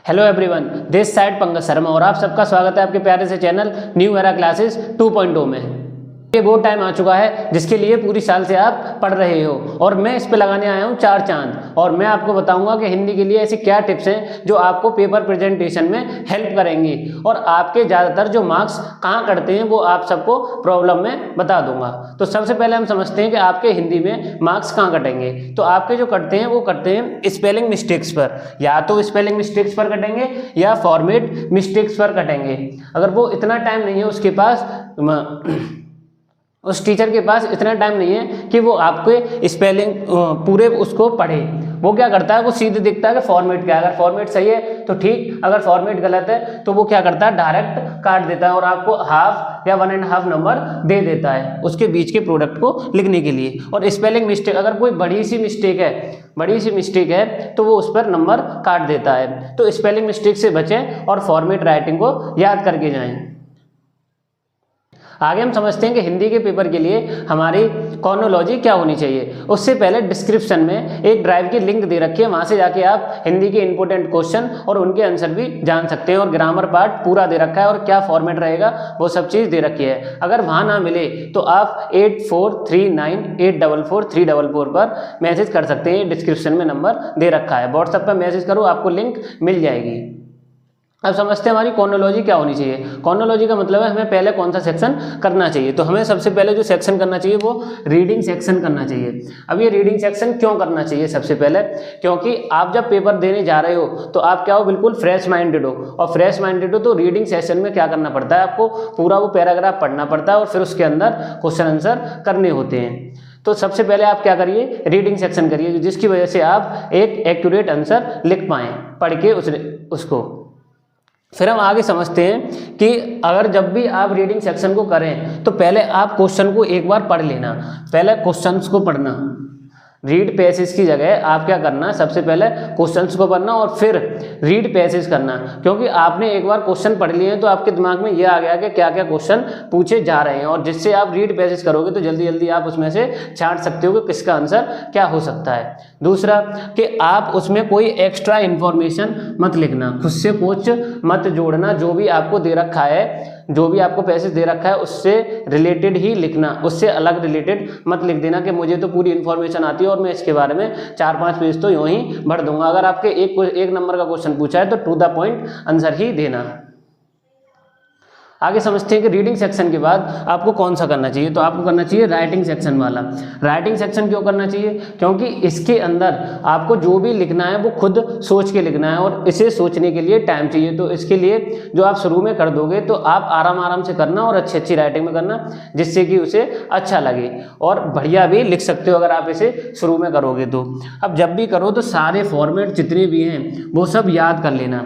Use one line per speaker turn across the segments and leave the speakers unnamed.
Hello everyone, this side Pankaj Sharma और आप सबका स्वागत है आपके प्यारे से चैनल न्यू एरा क्लासेस 2.0 में। ये वो टाइम आ चुका है जिसके लिए पूरी साल से आप पढ़ रहे हो और मैं इस पे लगाने आया हूँ 4 चांद। और मैं आपको बताऊंगा कि हिंदी के लिए ऐसी क्या टिप्स हैं जो आपको पेपर प्रेजेंटेशन में हेल्प करेंगी और आपके ज़्यादातर जो मार्क्स कहाँ कटते हैं वो आप सबको प्रॉब्लम में बता दूंगा। तो सबसे पहले हम समझते हैं कि आपके हिंदी में मार्क्स कहाँ कटेंगे। तो आपके जो कटते हैं वो कटते हैं स्पेलिंग मिस्टेक्स पर, या तो स्पेलिंग मिस्टेक्स पर कटेंगे या फॉर्मेट मिस्टेक्स पर कटेंगे। अगर वो इतना टाइम नहीं है उसके पास, उस टीचर के पास इतना टाइम नहीं है कि वो आपके स्पेलिंग पूरे उसको पढ़े, वो क्या करता है, वो सीधे देखता है कि फॉर्मेट क्या है। अगर फॉर्मेट सही है तो ठीक, अगर फॉर्मेट गलत है तो वो क्या करता है, डायरेक्ट काट देता है और आपको हाफ या 1.5 नंबर दे देता है उसके बीच के प्रोडक्ट को लिखने के लिए। और स्पेलिंग मिस्टेक, अगर कोई बड़ी सी मिस्टेक है तो वो उस पर नंबर काट देता है। तो स्पेलिंग मिस्टेक से बचें और फॉर्मेट राइटिंग को याद करके जाएं। आगे हम समझते हैं कि हिंदी के पेपर के लिए हमारी कॉर्नोलॉजी क्या होनी चाहिए। उससे पहले डिस्क्रिप्शन में एक ड्राइव की लिंक दे रखी है, वहां से जाके आप हिंदी के इंपॉर्टेंट क्वेश्चन और उनके आंसर भी जान सकते हैं। और ग्रामर पार्ट पूरा दे रखा है और क्या फॉर्मेट रहेगा वो सब चीज़ दे रखी है। अगर वहां ना मिले तो आप 8439844344 पर मैसेज कर सकते हैं। डिस्क्रिप्शन में नंबर दे रखा है, व्हाट्सएप पर मैसेज करो, आपको लिंक मिल जाएगी। अब समझते हैं हमारी कॉर्नोलॉजी क्या होनी चाहिए। कॉर्नोलॉजी का मतलब है हमें पहले कौन सा सेक्शन करना चाहिए। तो हमें सबसे पहले जो सेक्शन करना चाहिए वो रीडिंग सेक्शन करना चाहिए। अब ये रीडिंग सेक्शन क्यों करना चाहिए, सबसे पहले क्योंकि आप जब पेपर देने जा रहे हो तो आप क्या हो, बिल्कुल फ्रेश माइंडेड हो। और फ्रेश माइंडेड हो तो रीडिंग सेशन में क्या करना पड़ता है, आपको पूरा वो पैराग्राफ पढ़ना पड़ता है और फिर उसके अंदर क्वेश्चन आंसर करने होते हैं। तो सबसे पहले आप क्या करिए, रीडिंग सेक्शन करिए, जिसकी वजह से आप एक एक्यूरेट आंसर लिख पाएँ पढ़ के उसको। फिर हम आगे समझते हैं कि अगर जब भी आप रीडिंग सेक्शन को करें तो पहले आप क्वेश्चन को एक बार पढ़ लेना। पहले क्वेश्चंस को पढ़ना, रीड पैसेज की जगह आप क्या करना, सबसे पहले क्वेश्चंस को पढ़ना और फिर रीड पैसेज करना। क्योंकि आपने एक बार क्वेश्चन पढ़ लिए हैं तो आपके दिमाग में ये आ गया कि क्या क्या क्वेश्चन पूछे जा रहे हैं, और जिससे आप रीड पैसेज करोगे तो जल्दी जल्दी आप उसमें से छांट सकते हो कि किसका आंसर क्या हो सकता है। दूसरा कि आप उसमें कोई एक्स्ट्रा इन्फॉर्मेशन मत लिखना, खुद से कुछ मत जोड़ना। जो भी आपको दे रखा है, जो भी आपको पैसेज दे रखा है उससे रिलेटेड ही लिखना, उससे अलग रिलेटेड मत लिख देना कि मुझे तो पूरी इन्फॉर्मेशन आती है और मैं इसके बारे में 4-5 पेज तो यूं ही भर दूंगा। अगर आपके एक नंबर का क्वेश्चन पूछा है तो टू द पॉइंट आंसर ही देना। आगे समझते हैं कि रीडिंग सेक्शन के बाद आपको कौन सा करना चाहिए। तो आपको करना चाहिए राइटिंग सेक्शन वाला। राइटिंग सेक्शन क्यों करना चाहिए, क्योंकि इसके अंदर आपको जो भी लिखना है वो खुद सोच के लिखना है और इसे सोचने के लिए टाइम चाहिए। तो इसके लिए जो आप शुरू में कर दोगे तो आप आराम से करना और अच्छी राइटिंग में करना, जिससे कि उसे अच्छा लगे और बढ़िया भी लिख सकते हो अगर आप इसे शुरू में करोगे तो। अब जब भी करो तो सारे फॉर्मेट जितने भी हैं वो सब याद कर लेना।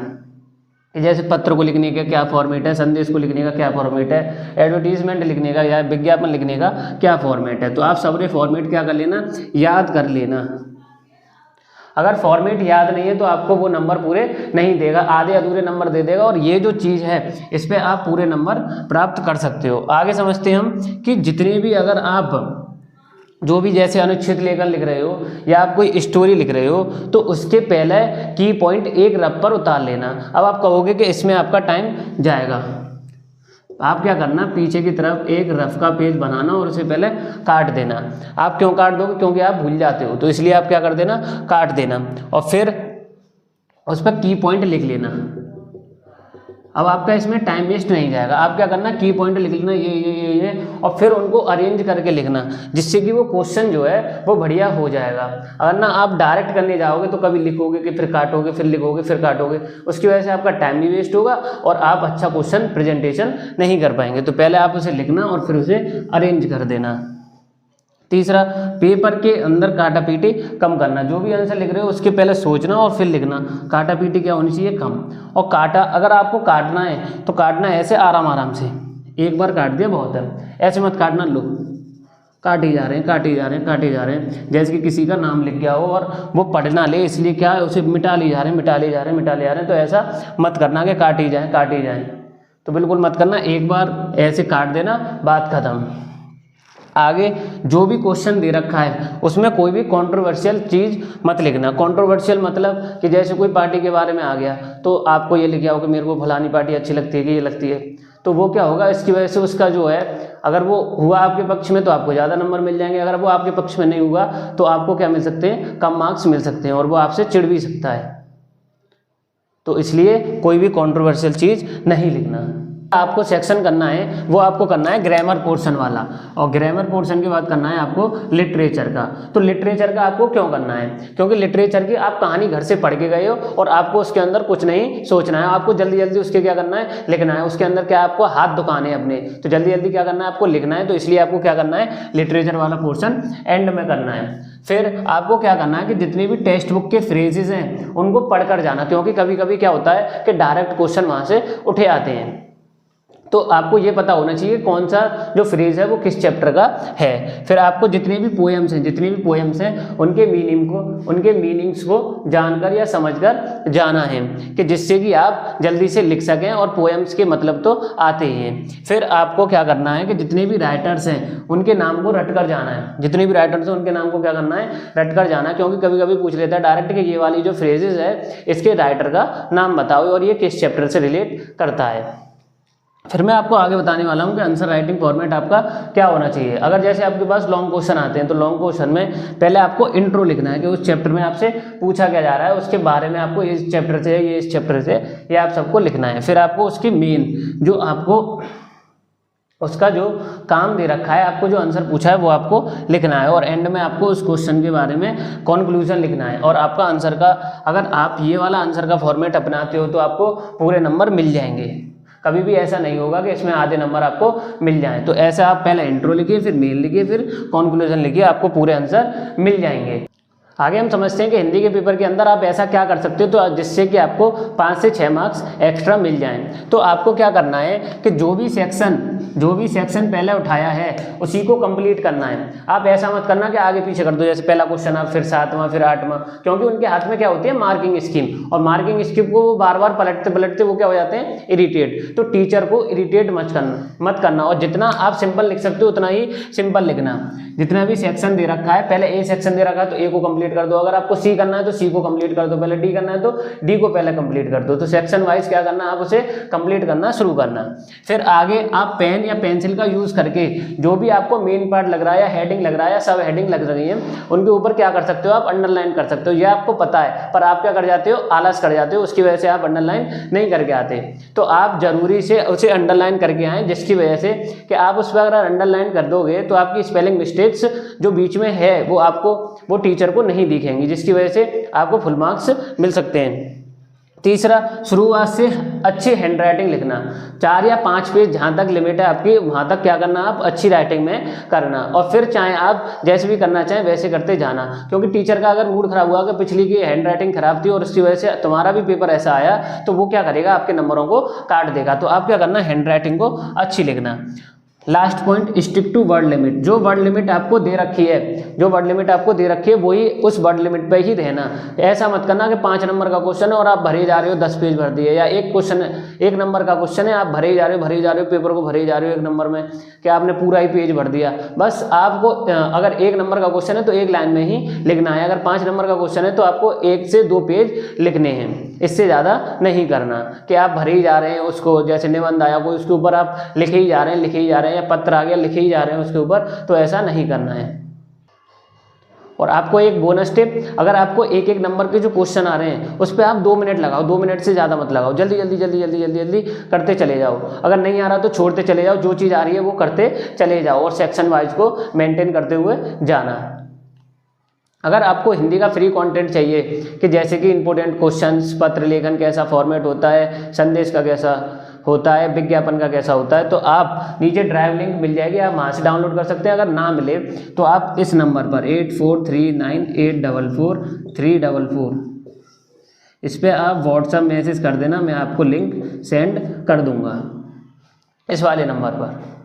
जैसे पत्र को लिखने का क्या फॉर्मेट है, संदेश को लिखने का क्या फॉर्मेट है, एडवर्टीजमेंट लिखने का या विज्ञापन लिखने का क्या फॉर्मेट है। तो आप सारे फॉर्मेट क्या कर लेना, याद कर लेना। अगर फॉर्मेट याद नहीं है तो आपको वो नंबर पूरे नहीं देगा, आधे अधूरे नंबर दे देगा। और ये जो चीज़ है इस पर आप पूरे नंबर प्राप्त कर सकते हो। आगे समझते हैं हम कि जितने भी, अगर आप जो भी जैसे अनुच्छेद लेखन लिख रहे हो या आप कोई स्टोरी लिख रहे हो तो उसके पहले की पॉइंट एक रफ पर उतार लेना। अब आप कहोगे कि इसमें आपका टाइम जाएगा, आप क्या करना, पीछे की तरफ एक रफ का पेज बनाना और उसे पहले काट देना। आप क्यों काट दोगे, क्योंकि आप भूल जाते हो, तो इसलिए आप क्या कर देना, काट देना और फिर उस पर की पॉइंट लिख लेना। अब आपका इसमें टाइम वेस्ट नहीं जाएगा। आप क्या करना, की पॉइंट लिख लेना ये और फिर उनको अरेंज करके लिखना, जिससे कि वो क्वेश्चन जो है वो बढ़िया हो जाएगा। अगर ना आप डायरेक्ट करने जाओगे तो कभी लिखोगे कि फिर काटोगे, फिर लिखोगे फिर काटोगे, उसकी वजह से आपका टाइम भी वेस्ट होगा और आप अच्छा क्वेश्चन प्रेजेंटेशन नहीं कर पाएंगे। तो पहले आप उसे लिखना और फिर उसे अरेंज कर देना। तीसरा, पेपर के अंदर काटा पीटी कम करना। जो भी आंसर लिख रहे हो उसके पहले सोचना और फिर लिखना। काटा पीटी क्या होनी चाहिए, कम। और काटा, अगर आपको काटना है तो काटना ऐसे आराम से, एक बार काट दिया बहुत है, ऐसे मत काटना, लो काटे जा रहे हैं जैसे कि किसी का नाम लिख गया हो और वो पढ़ ना ले, इसलिए क्या है उसे मिटा ले जा रहे हैं। तो ऐसा मत करना कि काट ही जाए, तो बिल्कुल मत करना। एक बार ऐसे काट देना, बात खत्म। आगे जो भी क्वेश्चन दे रखा है उसमें कोई भी कंट्रोवर्शियल चीज़ मत लिखना। कंट्रोवर्शियल मतलब कि जैसे कोई पार्टी के बारे में आ गया तो आपको ये लिखा हो कि मेरे को फलानी पार्टी अच्छी लगती है कि ये लगती है, तो वो क्या होगा, इसकी वजह से उसका जो है अगर वो हुआ आपके पक्ष में तो आपको ज़्यादा नंबर मिल जाएंगे, अगर वो आपके पक्ष में नहीं हुआ तो आपको क्या मिल सकते हैं, कम मार्क्स मिल सकते हैं और वो आपसे चिढ़ भी सकता है। तो इसलिए कोई भी कंट्रोवर्शियल चीज़ नहीं लिखना। आपको सेक्शन करना है वो आपको करना है ग्रामर पोर्शन वाला, और ग्रामर पोर्शन के बाद करना है आपको लिटरेचर का। तो लिटरेचर का आपको क्यों करना है, क्योंकि लिटरेचर की आप कहानी घर से पढ़ के गए हो और आपको उसके अंदर कुछ नहीं सोचना है, आपको जल्दी जल्दी उसके क्या करना है, लिखना है। उसके अंदर क्या आपको हाथ दुखाने अपने, तो जल्दी जल्दी क्या करना है, आपको लिखना है। तो इसलिए आपको क्या करना है, लिटरेचर वाला पोर्शन एंड में करना है। फिर आपको क्या करना है कि जितने भी टेक्स्ट बुक के फ्रेजेस हैं उनको पढ़कर जाना, क्योंकि कभी कभी क्या होता है कि डायरेक्ट क्वेश्चन वहाँ से उठे आते हैं। तो आपको ये पता होना चाहिए कौन सा जो फ्रेज है वो किस चैप्टर का है। फिर आपको जितने भी पोएम्स हैं उनके मीनिंग्स को जानकर या समझकर जाना है, कि जिससे कि आप जल्दी से लिख सकें, और पोएम्स के मतलब तो आते ही हैं। फिर आपको क्या करना है कि जितने भी राइटर्स हैं उनके नाम को रट कर जाना है, जितने भी राइटर्स हैं उनके नाम को क्या करना है, रट कर जाना है। क्योंकि कभी कभी पूछ लेता है डायरेक्ट कि ये वाली जो फ्रेजेज है इसके राइटर का नाम बताओ और ये किस चैप्टर से रिलेट करता है। फिर मैं आपको आगे बताने वाला हूँ कि आंसर राइटिंग फॉर्मेट आपका क्या होना चाहिए। अगर जैसे आपके पास लॉन्ग क्वेश्चन आते हैं तो लॉन्ग क्वेश्चन में पहले आपको इंट्रो लिखना है कि उस चैप्टर में आपसे पूछा क्या जा रहा है, उसके बारे में आपको इस चैप्टर से ये इस चैप्टर से ये आप सबको लिखना है। फिर आपको उसकी मेन जो आपको उसका जो काम दे रखा है, आपको जो आंसर पूछा है वो आपको लिखना है, और एंड में आपको उस क्वेश्चन के बारे में कंक्लूजन लिखना है। और आपका आंसर का, अगर आप ये वाला आंसर का फॉर्मेट अपनाते हो तो आपको पूरे नंबर मिल जाएंगे। कभी भी ऐसा नहीं होगा कि इसमें आधे नंबर आपको मिल जाएं। तो ऐसे आप पहले इंट्रो लिखिए, फिर मेन लिखिए, फिर कंक्लूजन लिखिए, आपको पूरे आंसर मिल जाएंगे। आगे हम समझते हैं कि हिंदी के पेपर के अंदर आप ऐसा क्या कर सकते हो तो जिससे कि आपको 5 से 6 मार्क्स एक्स्ट्रा मिल जाएं। तो आपको क्या करना है कि जो भी सेक्शन पहले उठाया है उसी को कंप्लीट करना है। आप ऐसा मत करना कि आगे पीछे कर दो, जैसे पहला क्वेश्चन आप फिर 7वां फिर 8वां, क्योंकि उनके हाथ में क्या होती है, मार्किंग स्कीम, और मार्किंग स्कीम को वो बार बार पलटते वो क्या हो जाते हैं, इरिटेट। तो टीचर को इरिटेट मत करना, और जितना आप सिंपल लिख सकते हो उतना ही सिंपल लिखना। जितना भी सेक्शन दे रखा है, पहले ए सेक्शन दे रखा है तो ए को कंप्लीट कर दो, अगर आपको सी करना है तो सी को कंप्लीट कर दो, पहले डी करना है तो डी को पहले कंप्लीट कर दो। तो सेक्शन वाइज क्या करना है, आप उसे कंप्लीट करना शुरू करना। फिर आगे आप पेन या पेंसिल का यूज करके जो भी आपको मेन पार्ट लग रहा है या हेडिंग लग रहा है या सब हेडिंग लग रही है उनके ऊपर क्या कर सकते हो, आप अंडरलाइन कर सकते हो। ये आपको पता है, पर आप क्या कर जाते हो, आलस कर जाते हो, उसकी वजह से आप अंडरलाइन नहीं करके आते। तो आप जरूरी से उसे अंडरलाइन करके आए, जिसकी वजह से कि आप उस पर अगर अंडरलाइन कर दोगे तो आपकी स्पेलिंग मिस्टेक्स जो बीच में है वो टीचर को नहीं दिखेंगी, जिसकी वजह से आपको फुल मार्क्स मिल सकते हैं। तीसरा, शुरुआत से अच्छी हैंड राइटिंग लिखना। 4 या 5 पेज जहाँ तक लिमिट है आपकी, वहाँ तक क्या करना, आप अच्छी राइटिंग में करना, और फिर चाहे आप जैसे भी करना चाहें वैसे करते जाना। क्योंकि टीचर का अगर मूड खराब हुआ कि पिछली की हैंड राइटिंग खराब थी और उसकी वजह से तुम्हारा भी पेपर ऐसा आया, तो वो क्या करेगा, आपके नंबरों को काट देगा। तो आप क्या करना, हैंड राइटिंग को अच्छी लिखना। Last point, stick to word limit. जो वर्ड लिमिट आपको दे रखी है वही उस वर्ड लिमिट पे ही रहना। ऐसा मत करना कि 5 नंबर का क्वेश्चन है और आप भरे जा रहे हो 10 पेज भर दिए, या एक नंबर का क्वेश्चन है आप भरे जा रहे हो पेपर को भरे जा रहे हो 1 नंबर में, कि आपने पूरा ही पेज भर दिया। बस आपको अगर 1 नंबर का क्वेश्चन है तो 1 लाइन में ही लिखना है, अगर 5 नंबर का क्वेश्चन है तो आपको 1 से 2 पेज लिखने हैं, इससे ज़्यादा नहीं करना कि आप भरे ही जा रहे हैं उसको। जैसे निबंध आया कोई, उसके ऊपर आप लिखे ही जा रहे हैं, या पत्र आ गया लिखे ही जा रहे हैं उसके ऊपर, तो ऐसा नहीं करना है। और आपको एक बोनस टिप, अगर आपको एक नंबर के जो क्वेश्चन आ रहे हैं उस पर आप 2 मिनट लगाओ, 2 मिनट से ज़्यादा मत लगाओ, जल्दी करते चले जाओ। अगर नहीं आ रहा तो छोड़ते चले जाओ, जो चीज़ आ रही है वो करते चले जाओ, और सेक्शन वाइज को मेंटेन करते हुए जाना। अगर आपको हिंदी का फ्री कंटेंट चाहिए, कि जैसे कि इंपॉर्टेंट क्वेश्चंस, पत्र लेखन कैसा फॉर्मेट होता है, संदेश का कैसा होता है, विज्ञापन का कैसा होता है, तो आप नीचे ड्राइव लिंक मिल जाएगी, आप वहाँ से डाउनलोड कर सकते हैं। अगर ना मिले तो आप इस नंबर पर 8439844344 इस पर आप व्हाट्सएप मैसेज कर देना, मैं आपको लिंक सेंड कर दूंगा इस वाले नंबर पर।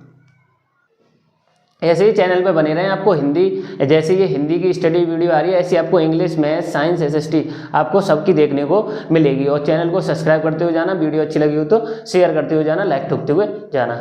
ऐसे ही चैनल पे बने रहें, आपको हिंदी, जैसे ये हिंदी की स्टडी वीडियो आ रही है ऐसी आपको इंग्लिश, मैथ, साइंस, SST आपको सबकी देखने को मिलेगी। और चैनल को सब्सक्राइब करते हुए जाना, वीडियो अच्छी लगी हो तो शेयर करते हुए जाना, लाइक ठोकते हुए जाना।